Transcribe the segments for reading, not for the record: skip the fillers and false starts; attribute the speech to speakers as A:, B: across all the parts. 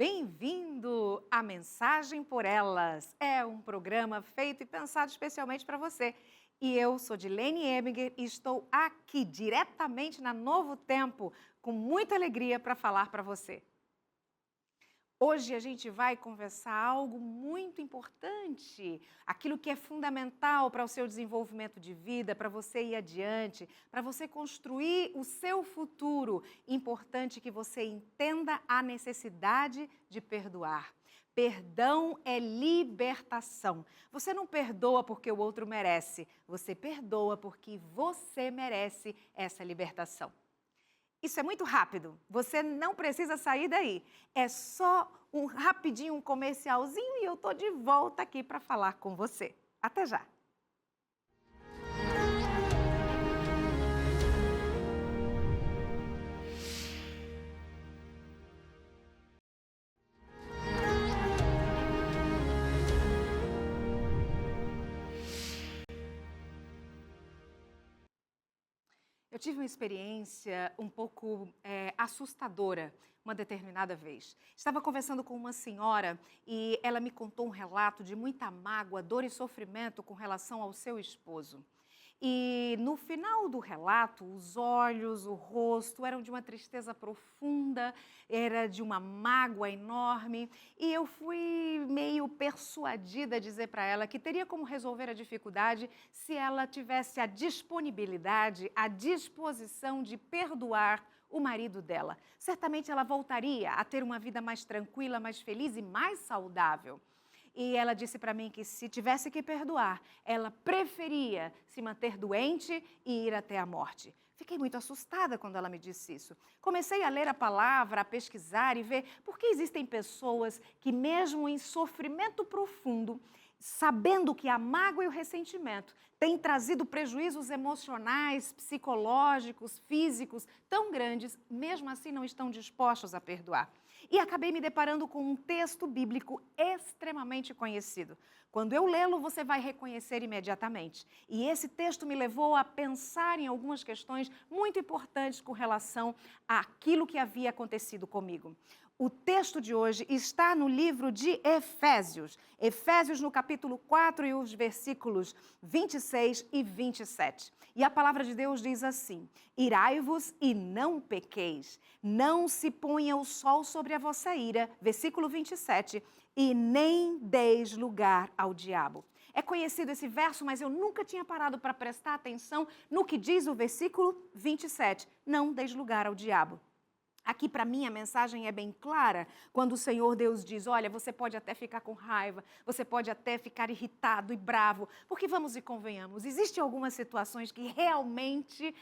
A: Bem-vindo à Mensagem por Elas. É um programa feito e pensado especialmente para você. E eu sou Dilene Emiger e estou aqui diretamente na Novo Tempo, com muita alegria para falar para você. Hoje a gente vai conversar algo muito importante, aquilo que é fundamental para o seu desenvolvimento de vida, para você ir adiante, para você construir o seu futuro. Importante que você entenda a necessidade de perdoar. Perdão é libertação. Você não perdoa porque o outro merece, você perdoa porque você merece essa libertação. Isso é muito rápido, você não precisa sair daí. É só um rapidinho, um comercialzinho e eu estou de volta aqui para falar com você. Até já! Eu tive uma experiência um pouco assustadora uma determinada vez. Estava conversando com uma senhora e ela me contou um relato de muita mágoa, dor e sofrimento com relação ao seu esposo. E no final do relato, os olhos, o rosto eram de uma tristeza profunda, era de uma mágoa enorme. E eu fui meio persuadida a dizer para ela que teria como resolver a dificuldade se ela tivesse a disponibilidade, a disposição de perdoar o marido dela. Certamente ela voltaria a ter uma vida mais tranquila, mais feliz e mais saudável. E ela disse para mim que se tivesse que perdoar, ela preferia se manter doente e ir até a morte. Fiquei muito assustada quando ela me disse isso. Comecei a ler a palavra, a pesquisar e ver por que existem pessoas que mesmo em sofrimento profundo, sabendo que a mágoa e o ressentimento têm trazido prejuízos emocionais, psicológicos, físicos tão grandes, mesmo assim não estão dispostos a perdoar. E acabei me deparando com um texto bíblico extremamente conhecido. Quando eu lê-lo, você vai reconhecer imediatamente. E esse texto me levou a pensar em algumas questões muito importantes com relação àquilo que havia acontecido comigo. O texto de hoje está no livro de Efésios. Efésios no capítulo 4 e os versículos 26 e 27. E a palavra de Deus diz assim: irai-vos e não pequeis, não se ponha o sol sobre a vossa ira, versículo 27, e nem deis lugar ao diabo. É conhecido esse verso, mas eu nunca tinha parado para prestar atenção no que diz o versículo 27, não deis lugar ao diabo. Aqui, para mim, a mensagem é bem clara, quando o Senhor Deus diz, olha, você pode até ficar com raiva, você pode até ficar irritado e bravo, porque vamos e convenhamos, existem algumas situações que realmente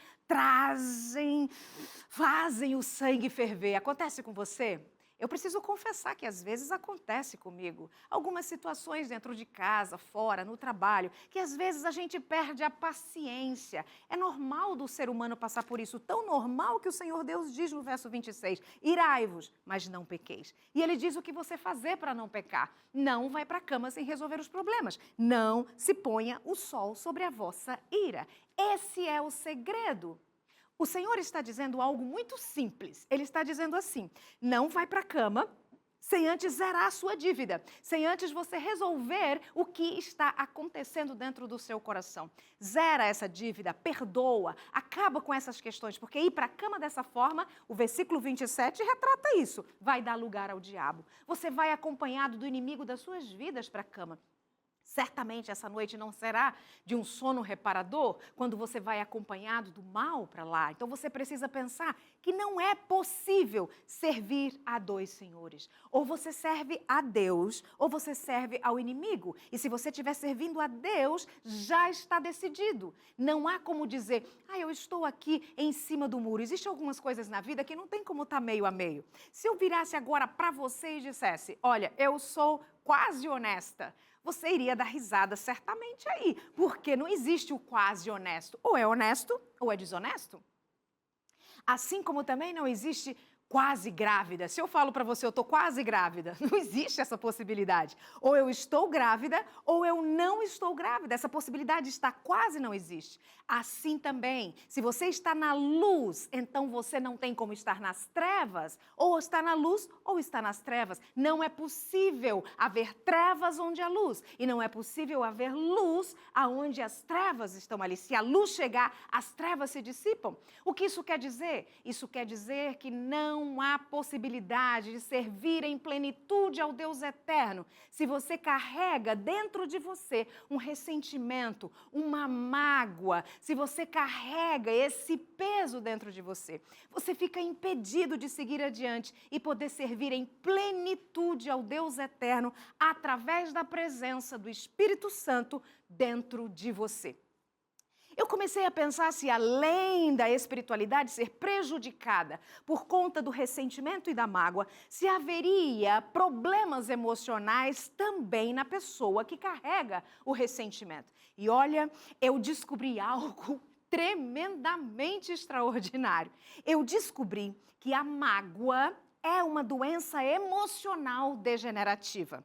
A: fazem o sangue ferver. Acontece com você? Eu preciso confessar que às vezes acontece comigo. Algumas situações dentro de casa, fora, no trabalho, que às vezes a gente perde a paciência. É normal do ser humano passar por isso, tão normal que o Senhor Deus diz no verso 26, irai-vos, mas não pequeis. E ele diz o que você fazer para não pecar. Não vai para a cama sem resolver os problemas. Não se ponha o sol sobre a vossa ira. Esse é o segredo. O Senhor está dizendo algo muito simples. Ele está dizendo assim, não vai para a cama sem antes zerar a sua dívida, sem antes você resolver o que está acontecendo dentro do seu coração. Zera essa dívida, perdoa, acaba com essas questões, porque ir para a cama dessa forma, o versículo 27 retrata isso, vai dar lugar ao diabo. Você vai acompanhado do inimigo das suas vidas para a cama. Certamente essa noite não será de um sono reparador, quando você vai acompanhado do mal para lá. Então você precisa pensar que não é possível servir a dois senhores. Ou você serve a Deus, ou você serve ao inimigo. E se você estiver servindo a Deus, já está decidido. Não há como dizer, eu estou aqui em cima do muro. Existem algumas coisas na vida que não tem como estar meio a meio. Se eu virasse agora para você e dissesse, olha, eu sou quase honesta, você iria dar risada certamente aí, porque não existe o quase honesto. Ou é honesto ou é desonesto. Assim como também não existe quase grávida. Se eu falo para você, eu estou quase grávida, não existe essa possibilidade. Ou eu estou grávida, ou eu não estou grávida. Essa possibilidade de estar quase não existe. Assim também, se você está na luz, então você não tem como estar nas trevas. Ou está na luz, ou está nas trevas. Não é possível haver trevas onde há luz. E não é possível haver luz aonde as trevas estão ali. Se a luz chegar, as trevas se dissipam. O que isso quer dizer? Isso quer dizer que não há possibilidade de servir em plenitude ao Deus eterno se você carrega dentro de você um ressentimento, uma mágoa, se você carrega esse peso dentro de você. Você fica impedido de seguir adiante e poder servir em plenitude ao Deus eterno através da presença do Espírito Santo dentro de você. Eu comecei a pensar se, além da espiritualidade ser prejudicada por conta do ressentimento e da mágoa, se haveria problemas emocionais também na pessoa que carrega o ressentimento. E olha, eu descobri algo tremendamente extraordinário. Eu descobri que a mágoa é uma doença emocional degenerativa.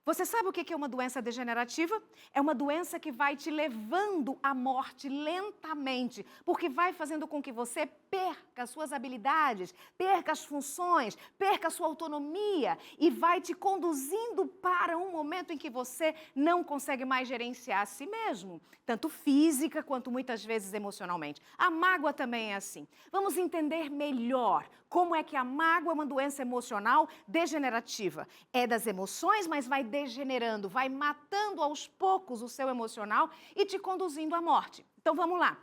A: Você sabe o que é uma doença degenerativa? É uma doença que vai te levando à morte lentamente, porque vai fazendo com que você perca as suas habilidades, perca as funções, perca a sua autonomia e vai te conduzindo para um momento em que você não consegue mais gerenciar a si mesmo, tanto física quanto muitas vezes emocionalmente. A mágoa também é assim. Vamos entender melhor como é que a mágoa é uma doença emocional degenerativa. É das emoções, mas vai degenerando, vai matando aos poucos o seu emocional e te conduzindo à morte. Então vamos lá.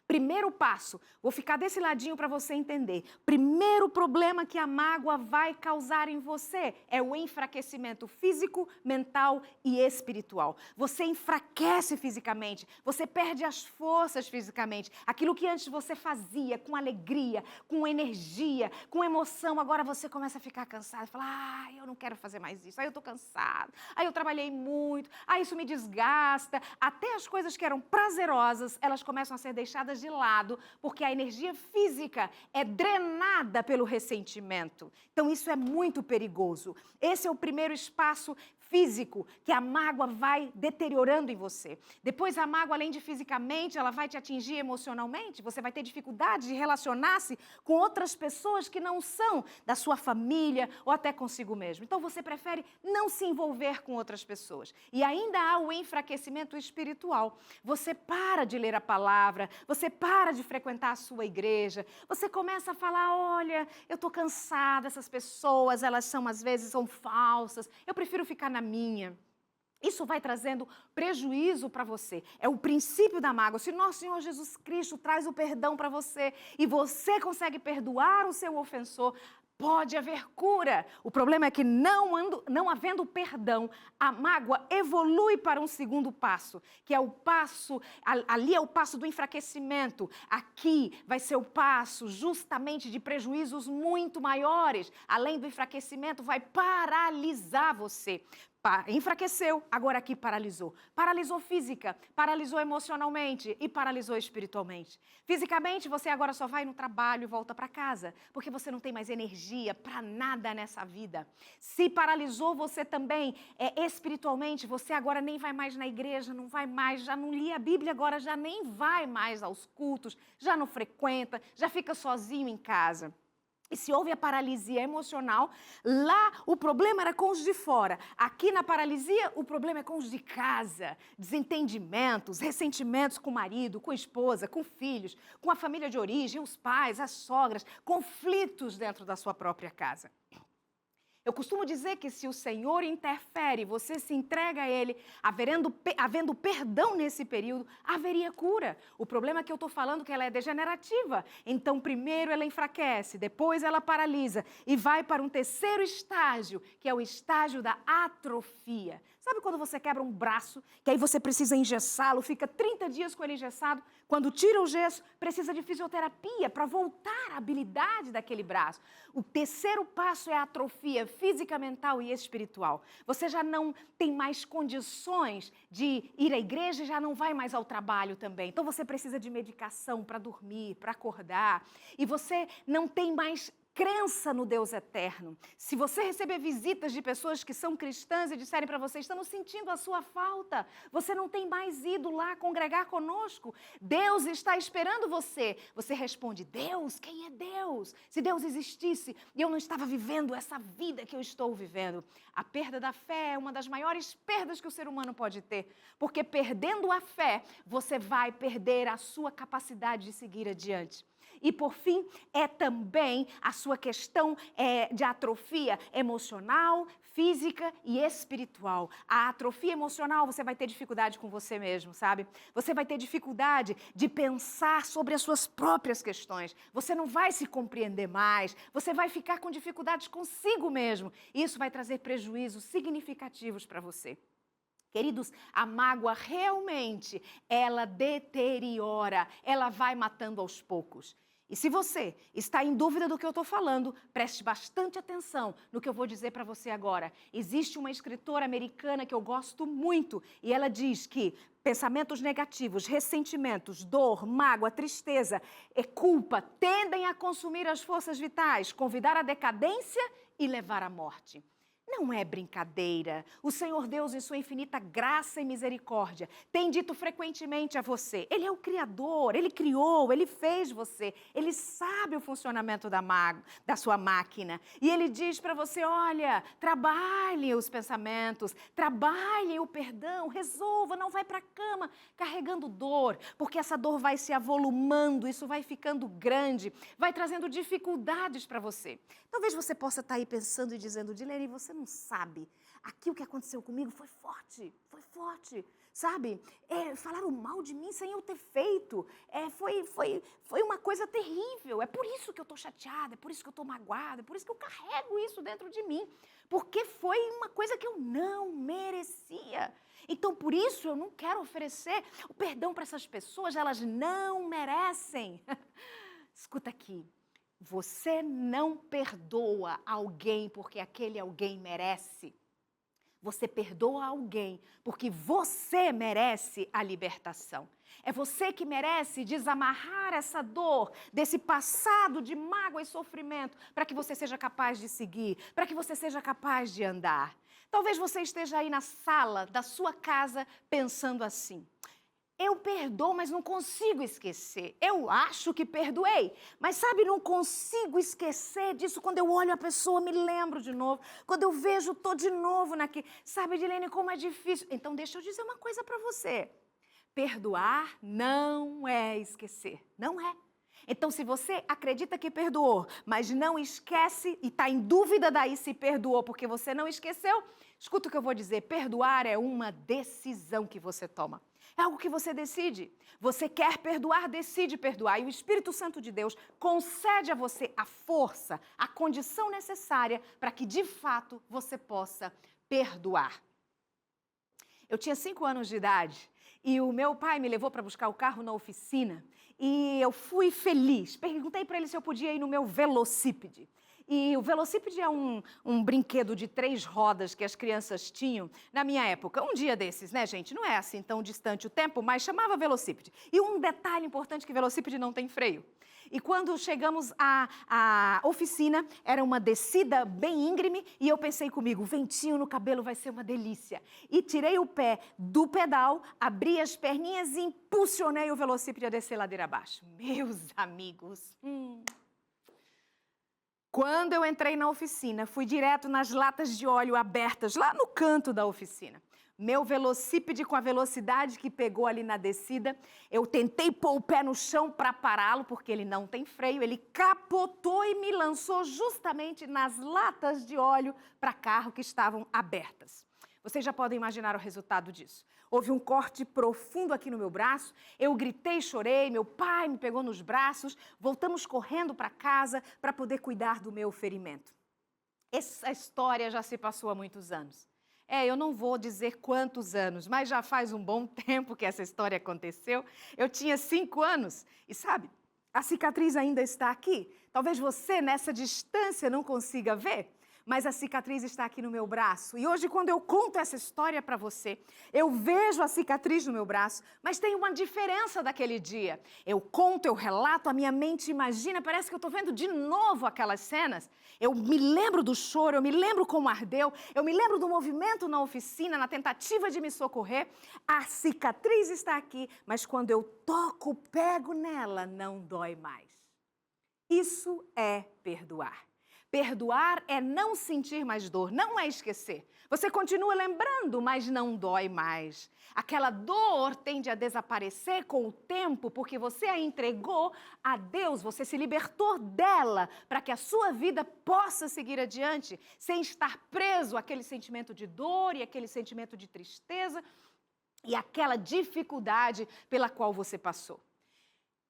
A: Primeiro passo, vou ficar desse ladinho para você entender. Primeiro problema que a mágoa vai causar em você é o enfraquecimento físico, mental e espiritual. Você enfraquece fisicamente, você perde as forças fisicamente. Aquilo que antes você fazia com alegria, com energia, com emoção, agora você começa a ficar cansado. Fala, eu não quero fazer mais isso, eu estou cansado, eu trabalhei muito, isso me desgasta. Até as coisas que eram prazerosas, elas começam a ser deixadas de lado, porque a energia física é drenada pelo ressentimento. Então, isso é muito perigoso. Esse é o primeiro espaço físico que a mágoa vai deteriorando em você. Depois, a mágoa, além de fisicamente, ela vai te atingir emocionalmente. Você vai ter dificuldade de relacionar-se com outras pessoas que não são da sua família ou até consigo mesmo. Então, você prefere não se envolver com outras pessoas. E ainda há o enfraquecimento espiritual. Você para de ler a palavra, você para de frequentar a sua igreja, você começa a falar, olha, eu estou cansada, essas pessoas, elas são, às vezes, são falsas, eu prefiro ficar na minha. Isso vai trazendo prejuízo para você. É o princípio da mágoa. Se nosso Senhor Jesus Cristo traz o perdão para você e você consegue perdoar o seu ofensor, pode haver cura. O problema é que não havendo perdão, a mágoa evolui para um segundo passo, que é o passo, ali é o passo do enfraquecimento. Aqui vai ser o passo justamente de prejuízos muito maiores. Além do enfraquecimento, vai paralisar você. Enfraqueceu, agora aqui paralisou. Paralisou física, paralisou emocionalmente e paralisou espiritualmente. Fisicamente, você agora só vai no trabalho e volta para casa, porque você não tem mais energia para nada nessa vida. Se paralisou você também espiritualmente, você agora nem vai mais na igreja, não vai mais, já não lia a Bíblia, agora já nem vai mais aos cultos, já não frequenta, já fica sozinho em casa. E se houve a paralisia emocional, lá o problema era com os de fora. Aqui na paralisia, o problema é com os de casa. Desentendimentos, ressentimentos com o marido, com a esposa, com filhos, com a família de origem, os pais, as sogras, conflitos dentro da sua própria casa. Eu costumo dizer que se o Senhor interfere, você se entrega a Ele, havendo perdão nesse período, haveria cura. O problema é que eu estou falando que ela é degenerativa. Então, primeiro ela enfraquece, depois ela paralisa e vai para um terceiro estágio, que é o estágio da atrofia. Sabe quando você quebra um braço, que aí você precisa engessá-lo, fica 30 dias com ele engessado? Quando tira o gesso, precisa de fisioterapia para voltar à habilidade daquele braço. O terceiro passo é a atrofia física, mental e espiritual. Você já não tem mais condições de ir à igreja e já não vai mais ao trabalho também. Então você precisa de medicação para dormir, para acordar. E você não tem mais crença no Deus eterno. Se você receber visitas de pessoas que são cristãs e disserem para você, estamos sentindo a sua falta, você não tem mais ido lá congregar conosco, Deus está esperando você. Você responde, Deus? Quem é Deus? Se Deus existisse e eu não estava vivendo essa vida que eu estou vivendo. A perda da fé é uma das maiores perdas que o ser humano pode ter, porque perdendo a fé, você vai perder a sua capacidade de seguir adiante. E, por fim, é também a sua questão de atrofia emocional, física e espiritual. A atrofia emocional, você vai ter dificuldade com você mesmo, sabe? Você vai ter dificuldade de pensar sobre as suas próprias questões. Você não vai se compreender mais. Você vai ficar com dificuldades consigo mesmo. E isso vai trazer prejuízos significativos para você. Queridos, a mágoa realmente, ela deteriora, ela vai matando aos poucos. E se você está em dúvida do que eu estou falando, preste bastante atenção no que eu vou dizer para você agora. Existe uma escritora americana que eu gosto muito e ela diz que pensamentos negativos, ressentimentos, dor, mágoa, tristeza e culpa tendem a consumir as forças vitais, convidar à decadência e levar à morte. Não é brincadeira. O Senhor Deus, em sua infinita graça e misericórdia, tem dito frequentemente a você, Ele é o Criador, Ele criou, Ele fez você, Ele sabe o funcionamento da sua máquina. E Ele diz para você, olha, trabalhe os pensamentos, trabalhe o perdão, resolva, não vai para a cama carregando dor, porque essa dor vai se avolumando, isso vai ficando grande, vai trazendo dificuldades para você. Talvez você possa estar aí pensando e dizendo, Dilene, você não sabe, aqui o que aconteceu comigo foi forte, sabe? Falaram mal de mim sem eu ter feito, foi uma coisa terrível, é por isso que eu estou chateada, é por isso que eu estou magoada, é por isso que eu carrego isso dentro de mim, porque foi uma coisa que eu não merecia. Então, por isso, eu não quero oferecer o perdão para essas pessoas, elas não merecem. Escuta aqui. Você não perdoa alguém porque aquele alguém merece. Você perdoa alguém porque você merece a libertação. É você que merece desamarrar essa dor, desse passado de mágoa e sofrimento, para que você seja capaz de seguir, para que você seja capaz de andar. Talvez você esteja aí na sala da sua casa pensando assim, eu perdoo, mas não consigo esquecer. Eu acho que perdoei, mas sabe, não consigo esquecer disso. Quando eu olho a pessoa, me lembro de novo. Quando eu vejo, estou de novo naquilo. Sabe, Dilene, como é difícil. Então, deixa eu dizer uma coisa para você. Perdoar não é esquecer. Não é. Então, se você acredita que perdoou, mas não esquece e está em dúvida daí se perdoou porque você não esqueceu, escuta o que eu vou dizer. Perdoar é uma decisão que você toma. É algo que você decide. Você quer perdoar, decide perdoar. E o Espírito Santo de Deus concede a você a força, a condição necessária para que, de fato, você possa perdoar. Eu tinha 5 anos de idade e o meu pai me levou para buscar o carro na oficina e eu fui feliz. Perguntei para ele se eu podia ir no meu velocípede. E o velocípede é um brinquedo de 3 rodas que as crianças tinham na minha época. Um dia desses, né, gente? Não é assim tão distante o tempo, mas chamava velocípede. E um detalhe importante que velocípede não tem freio. E quando chegamos à oficina, era uma descida bem íngreme e eu pensei comigo, ventinho no cabelo vai ser uma delícia. E tirei o pé do pedal, abri as perninhas e impulsionei o velocípede a descer ladeira abaixo. Meus amigos... Quando eu entrei na oficina, fui direto nas latas de óleo abertas, lá no canto da oficina. Meu velocípede, com a velocidade que pegou ali na descida, eu tentei pôr o pé no chão para pará-lo, porque ele não tem freio, ele capotou e me lançou justamente nas latas de óleo para carro que estavam abertas. Vocês já podem imaginar o resultado disso. Houve um corte profundo aqui no meu braço, eu gritei, chorei, meu pai me pegou nos braços, voltamos correndo para casa para poder cuidar do meu ferimento. Essa história já se passou há muitos anos. Eu não vou dizer quantos anos, mas já faz um bom tempo que essa história aconteceu. Eu tinha 5 anos e sabe, a cicatriz ainda está aqui. Talvez você nessa distância não consiga ver, mas a cicatriz está aqui no meu braço. E hoje, quando eu conto essa história para você, eu vejo a cicatriz no meu braço, mas tem uma diferença daquele dia. Eu conto, eu relato, a minha mente imagina, parece que eu estou vendo de novo aquelas cenas. Eu me lembro do choro, eu me lembro como ardeu, eu me lembro do movimento na oficina, na tentativa de me socorrer. A cicatriz está aqui, mas quando eu toco, pego nela, não dói mais. Isso é perdoar. Perdoar é não sentir mais dor, não é esquecer. Você continua lembrando, mas não dói mais. Aquela dor tende a desaparecer com o tempo, porque você a entregou a Deus, você se libertou dela, para que a sua vida possa seguir adiante, sem estar preso àquele sentimento de dor e aquele sentimento de tristeza e aquela dificuldade pela qual você passou.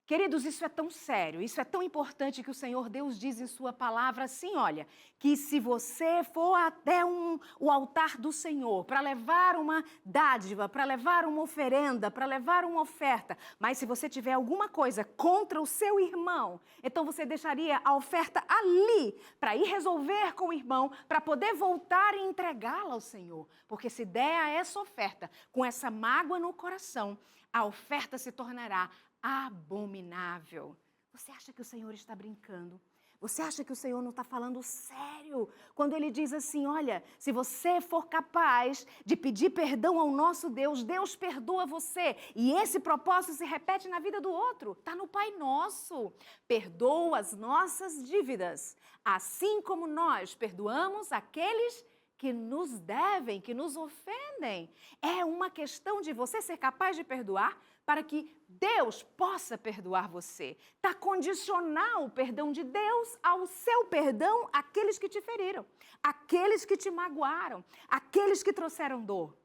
A: Queridos, isso é tão sério, isso é tão importante que o Senhor Deus diz em sua palavra assim, olha, que se você for até o altar do Senhor para levar uma dádiva, para levar uma oferenda, para levar uma oferta, mas se você tiver alguma coisa contra o seu irmão, então você deixaria a oferta ali para ir resolver com o irmão, para poder voltar e entregá-la ao Senhor. Porque se der a essa oferta com essa mágoa no coração, a oferta se tornará abominável. Você acha que o Senhor está brincando? Você acha que o Senhor não está falando sério? Quando Ele diz assim, olha, se você for capaz de pedir perdão ao nosso Deus, Deus perdoa você. E esse propósito se repete na vida do outro. Está no Pai Nosso. Perdoa as nossas dívidas, assim como nós perdoamos aqueles que nos devem, que nos ofendem. É uma questão de você ser capaz de perdoar para que Deus possa perdoar você. Está condicional o perdão de Deus ao seu perdão àqueles que te feriram, àqueles que te magoaram, àqueles que trouxeram dor.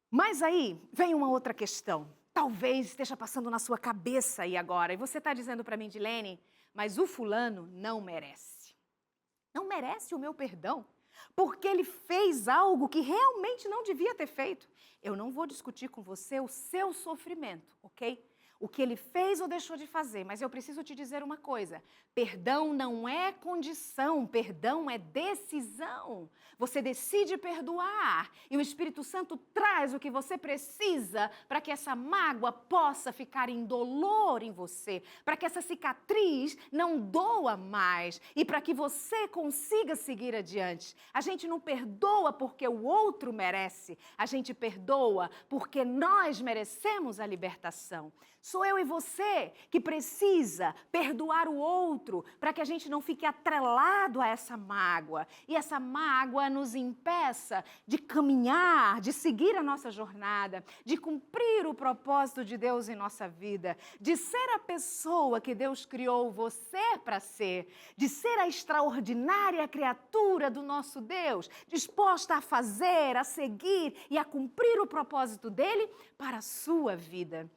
A: Mas aí vem uma outra questão. Talvez esteja passando na sua cabeça aí agora, e você está dizendo para mim, Dilene, mas o fulano não merece. Não merece o meu perdão, porque ele fez algo que realmente não devia ter feito. Eu não vou discutir com você o seu sofrimento, ok? O que ele fez ou deixou de fazer, mas eu preciso te dizer uma coisa. Perdão não é condição, perdão é decisão. Você decide perdoar e o Espírito Santo traz o que você precisa para que essa mágoa possa ficar indolor em você, para que essa cicatriz não doa mais e para que você consiga seguir adiante. A gente não perdoa porque o outro merece, a gente perdoa porque nós merecemos a libertação. Sou eu e você que precisa perdoar o outro para que a gente não fique atrelado a essa mágoa. E essa mágoa nos impeça de caminhar, de seguir a nossa jornada, de cumprir o propósito de Deus em nossa vida, de ser a pessoa que Deus criou você para ser, de ser a extraordinária criatura do nosso Deus, disposta a fazer, a seguir e a cumprir o propósito dele para a sua vida.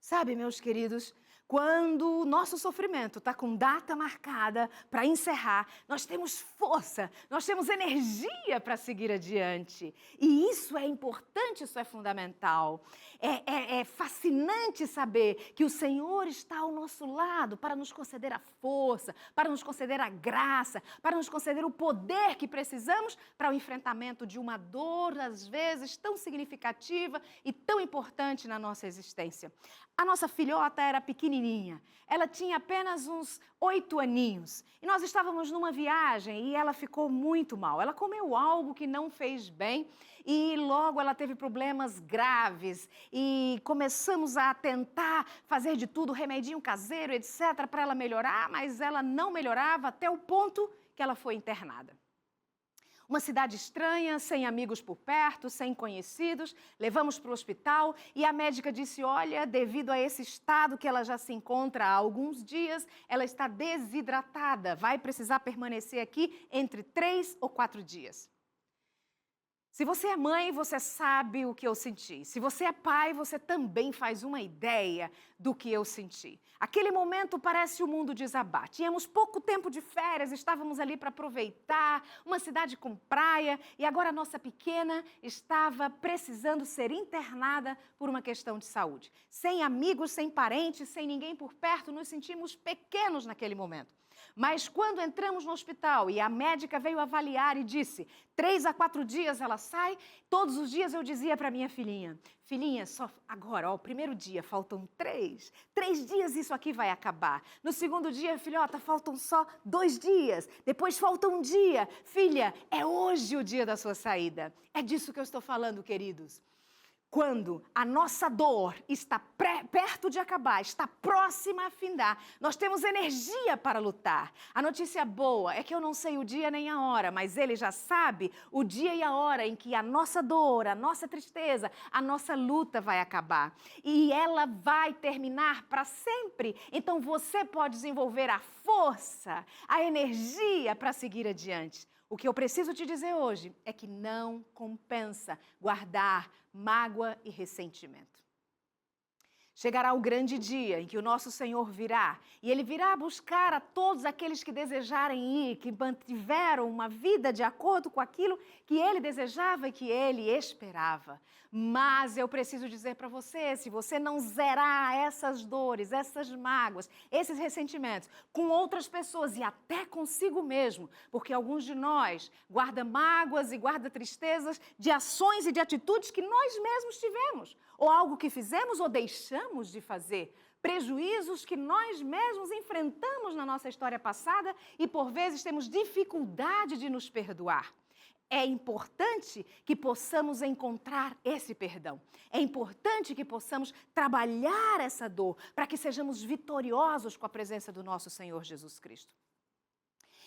A: Sabe, meus queridos, quando o nosso sofrimento está com data marcada para encerrar, nós temos força, nós temos energia para seguir adiante. E isso é importante, isso é fundamental. É fascinante saber que o Senhor está ao nosso lado para nos conceder a força, para nos conceder a graça, para nos conceder o poder que precisamos para o enfrentamento de uma dor, às vezes, tão significativa e tão importante na nossa existência. A nossa filhota era pequenininha, ela tinha apenas uns 8 aninhos. E nós estávamos numa viagem e ela ficou muito mal. Ela comeu algo que não fez bem e logo ela teve problemas graves. E começamos a tentar fazer de tudo, remedinho caseiro, etc., para ela melhorar, mas ela não melhorava até o ponto que ela foi internada. Uma cidade estranha, sem amigos por perto, sem conhecidos, levamos para o hospital e a médica disse, olha, devido a esse estado que ela já se encontra há alguns dias, ela está desidratada, vai precisar permanecer aqui entre 3 ou 4 dias. Se você é mãe, você sabe o que eu senti. Se você é pai, você também faz uma ideia do que eu senti. Aquele momento parece o mundo desabar. Tínhamos pouco tempo de férias, estávamos ali para aproveitar, uma cidade com praia, e agora a nossa pequena estava precisando ser internada por uma questão de saúde. Sem amigos, sem parentes, sem ninguém por perto, nos sentimos pequenos naquele momento. Mas quando entramos no hospital e a médica veio avaliar e disse, 3 a 4 dias ela sai, todos os dias eu dizia para minha filhinha, filhinha, só agora, ó, o primeiro dia, faltam 3. 3 dias isso aqui vai acabar. No segundo dia, filhota, faltam só 2 dias. Depois falta um dia. Filha, é hoje o dia da sua saída. É disso que eu estou falando, queridos. Quando a nossa dor está perto de acabar, está próxima a findar, nós temos energia para lutar. A notícia boa é que eu não sei o dia nem a hora, mas Ele já sabe o dia e a hora em que a nossa dor, a nossa tristeza, a nossa luta vai acabar. E ela vai terminar para sempre. Então você pode desenvolver a força, a energia para seguir adiante. O que eu preciso te dizer hoje é que não compensa guardar mágoa e ressentimento. Chegará o grande dia em que o nosso Senhor virá, e Ele virá buscar a todos aqueles que desejarem ir, que mantiveram uma vida de acordo com aquilo que Ele desejava e que Ele esperava. Mas eu preciso dizer para você, se você não zerar essas dores, essas mágoas, esses ressentimentos com outras pessoas e até consigo mesmo, porque alguns de nós guardam mágoas e guardam tristezas de ações e de atitudes que nós mesmos tivemos, ou algo que fizemos ou deixamos de fazer, prejuízos que nós mesmos enfrentamos na nossa história passada e por vezes temos dificuldade de nos perdoar. É importante que possamos encontrar esse perdão. É importante que possamos trabalhar essa dor para que sejamos vitoriosos com a presença do nosso Senhor Jesus Cristo.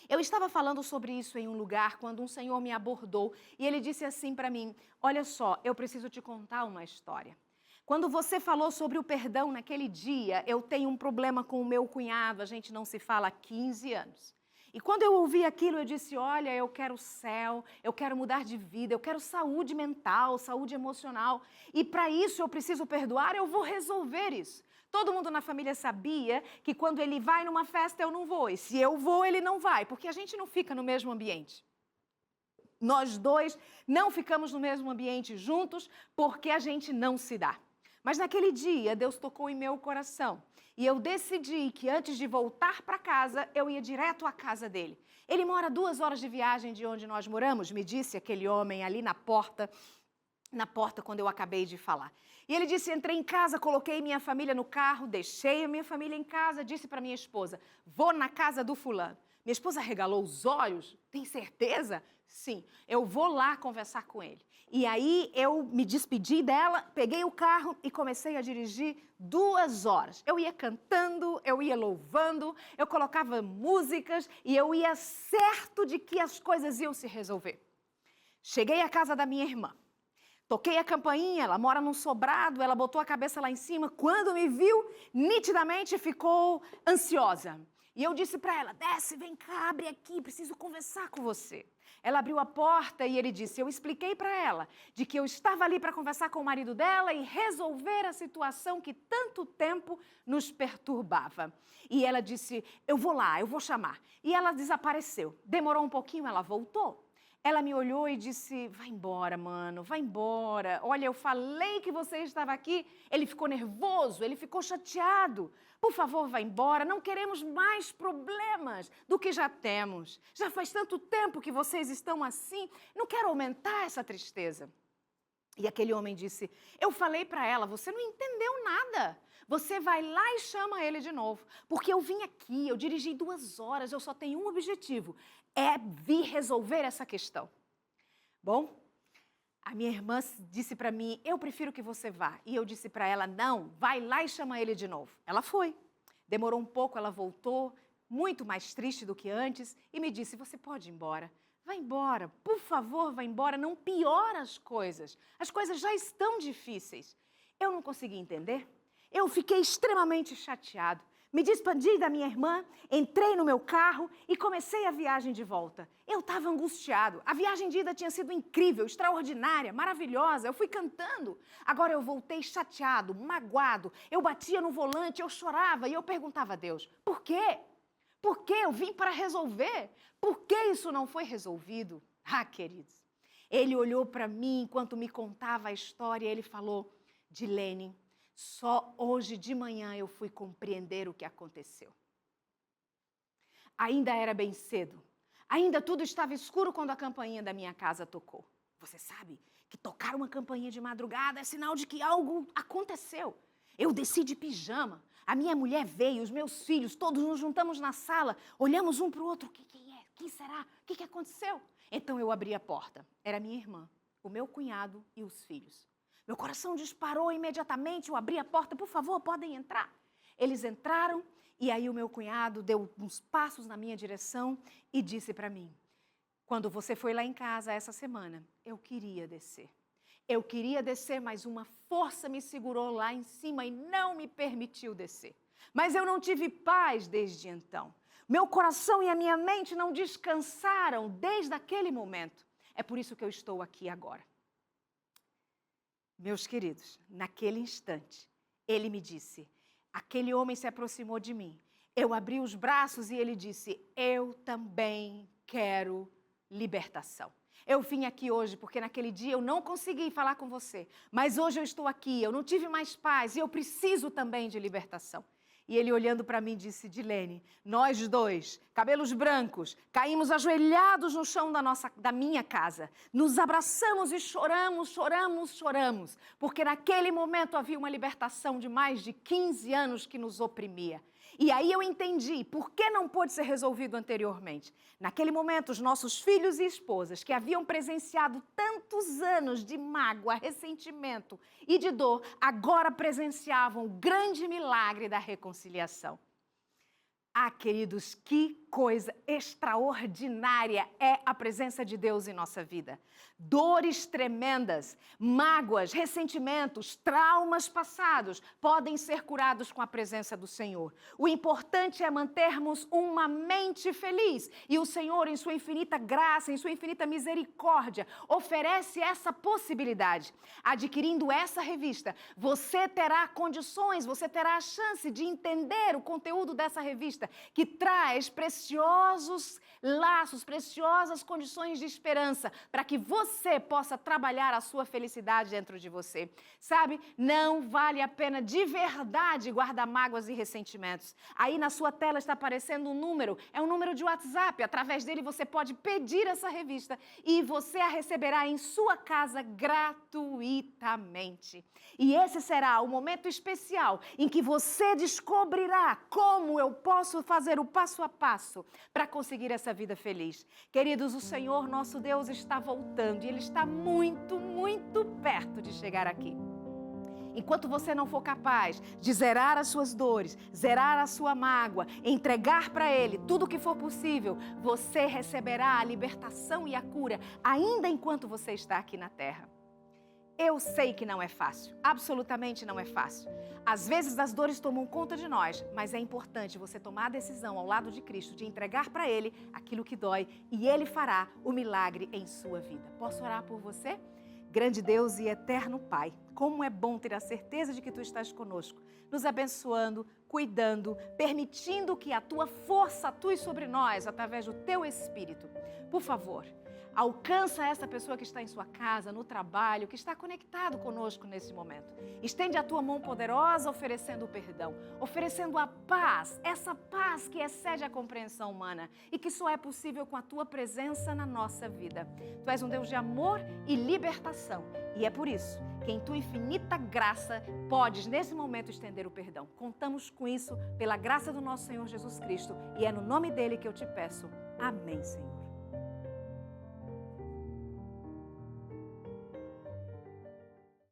A: Eu estava falando sobre isso em um lugar quando um senhor me abordou e ele disse assim para mim, olha só, eu preciso te contar uma história. Quando você falou sobre o perdão naquele dia, eu tenho um problema com o meu cunhado, a gente não se fala há 15 anos. E quando eu ouvi aquilo, eu disse, olha, eu quero o céu, eu quero mudar de vida, eu quero saúde mental, saúde emocional. E para isso eu preciso perdoar, eu vou resolver isso. Todo mundo na família sabia que quando ele vai numa festa, eu não vou. E se eu vou, ele não vai, porque a gente não fica no mesmo ambiente. Nós dois não ficamos no mesmo ambiente juntos porque a gente não se dá. Mas naquele dia, Deus tocou em meu coração. E eu decidi que antes de voltar para casa, eu ia direto à casa dele. Ele mora 2 horas de viagem de onde nós moramos, me disse aquele homem ali na porta quando eu acabei de falar. E ele disse, entrei em casa, coloquei minha família no carro, deixei a minha família em casa, disse para minha esposa, vou na casa do fulano. Minha esposa regalou os olhos, tem certeza? Sim, eu vou lá conversar com ele. E aí eu me despedi dela, peguei o carro e comecei a dirigir 2 horas. Eu ia cantando, eu ia louvando, eu colocava músicas e eu ia certo de que as coisas iam se resolver. Cheguei à casa da minha irmã. Toquei a campainha, ela mora num sobrado, ela botou a cabeça lá em cima. Quando me viu, nitidamente ficou ansiosa. E eu disse para ela, desce, vem cá, abre aqui, preciso conversar com você. Ela abriu a porta e ele disse, eu expliquei para ela de que eu estava ali para conversar com o marido dela e resolver a situação que tanto tempo nos perturbava. E ela disse, eu vou lá, eu vou chamar. E ela desapareceu. Demorou um pouquinho, ela voltou. Ela me olhou e disse, vai embora, mano, vai embora. Olha, eu falei que você estava aqui. Ele ficou nervoso, ele ficou chateado. Por favor, vá embora, não queremos mais problemas do que já temos. Já faz tanto tempo que vocês estão assim, não quero aumentar essa tristeza. E aquele homem disse, eu falei para ela, você não entendeu nada. Você vai lá e chama ele de novo. Porque eu vim aqui, eu dirigi 2 horas, eu só tenho um objetivo, é vir resolver essa questão. Bom, a minha irmã disse para mim, eu prefiro que você vá. E eu disse para ela, não, vai lá e chama ele de novo. Ela foi. Demorou um pouco, ela voltou, muito mais triste do que antes, e me disse, você pode ir embora. Vai embora, por favor, vai embora, não piora as coisas. As coisas já estão difíceis. Eu não consegui entender. Eu fiquei extremamente chateado. Me despedi da minha irmã, entrei no meu carro e comecei a viagem de volta. Eu estava angustiado. A viagem de ida tinha sido incrível, extraordinária, maravilhosa. Eu fui cantando. Agora eu voltei chateado, magoado. Eu batia no volante, eu chorava e eu perguntava a Deus, por quê? Por que eu vim para resolver? Por que isso não foi resolvido? Ah, queridos, ele olhou para mim enquanto me contava a história e ele falou, Dilene, só hoje de manhã eu fui compreender o que aconteceu. Ainda era bem cedo. Ainda tudo estava escuro quando a campainha da minha casa tocou. Você sabe que tocar uma campainha de madrugada é sinal de que algo aconteceu. Eu desci de pijama. A minha mulher veio, os meus filhos, todos nos juntamos na sala, olhamos um para o outro. Quem é? Quem será? O que aconteceu? Então eu abri a porta. Era minha irmã, o meu cunhado e os filhos. Meu coração disparou imediatamente, eu abri a porta. Por favor, podem entrar. Eles entraram e aí o meu cunhado deu uns passos na minha direção e disse para mim: quando você foi lá em casa essa semana, eu queria descer. Eu queria descer, mas uma força me segurou lá em cima e não me permitiu descer. Mas eu não tive paz desde então. Meu coração e a minha mente não descansaram desde aquele momento. É por isso que eu estou aqui agora. Meus queridos, naquele instante, ele me disse, aquele homem se aproximou de mim. Eu abri os braços e ele disse, eu também quero libertação. Eu vim aqui hoje porque naquele dia eu não consegui falar com você, mas hoje eu estou aqui, eu não tive mais paz e eu preciso também de libertação. E ele olhando para mim disse, Dilene, nós dois, cabelos brancos, caímos ajoelhados no chão da minha casa, nos abraçamos e choramos, porque naquele momento havia uma libertação de mais de 15 anos que nos oprimia. E aí eu entendi por que não pôde ser resolvido anteriormente. Naquele momento, os nossos filhos e esposas, que haviam presenciado tantos anos de mágoa, ressentimento e de dor, agora presenciavam o grande milagre da reconciliação. Ah, queridos, que coisa extraordinária é a presença de Deus em nossa vida. Dores tremendas, mágoas, ressentimentos, traumas passados podem ser curados com a presença do Senhor. O importante é mantermos uma mente feliz. E o Senhor, em sua infinita graça, em sua infinita misericórdia, oferece essa possibilidade. Adquirindo essa revista, você terá condições, você terá a chance de entender o conteúdo dessa revista, que traz preciosos laços, preciosas condições de esperança para que você possa trabalhar a sua felicidade dentro de você. Sabe, não vale a pena de verdade guardar mágoas e ressentimentos. Aí na sua tela está aparecendo um número, é um número de WhatsApp, através dele você pode pedir essa revista e você a receberá em sua casa gratuitamente. E esse será o momento especial em que você descobrirá como eu posso fazer o passo a passo para conseguir essa vida feliz. Queridos, o Senhor nosso Deus está voltando e Ele está muito, muito perto de chegar aqui. Enquanto você não for capaz de zerar as suas dores, zerar a sua mágoa, entregar para Ele tudo o que for possível, você receberá a libertação e a cura, ainda enquanto você está aqui na terra. Eu sei que não é fácil, absolutamente não é fácil. Às vezes as dores tomam conta de nós, mas é importante você tomar a decisão ao lado de Cristo de entregar para Ele aquilo que dói e Ele fará o milagre em sua vida. Posso orar por você? Grande Deus e eterno Pai, como é bom ter a certeza de que Tu estás conosco, nos abençoando, cuidando, permitindo que a Tua força atue sobre nós através do Teu Espírito. Por favor, alcança essa pessoa que está em sua casa, no trabalho, que está conectado conosco nesse momento. Estende a tua mão poderosa oferecendo o perdão, oferecendo a paz, essa paz que excede a compreensão humana e que só é possível com a tua presença na nossa vida. Tu és um Deus de amor e libertação e é por isso que em tua infinita graça podes nesse momento estender o perdão. Contamos com isso pela graça do nosso Senhor Jesus Cristo e é no nome dele que eu te peço. Amém, Senhor.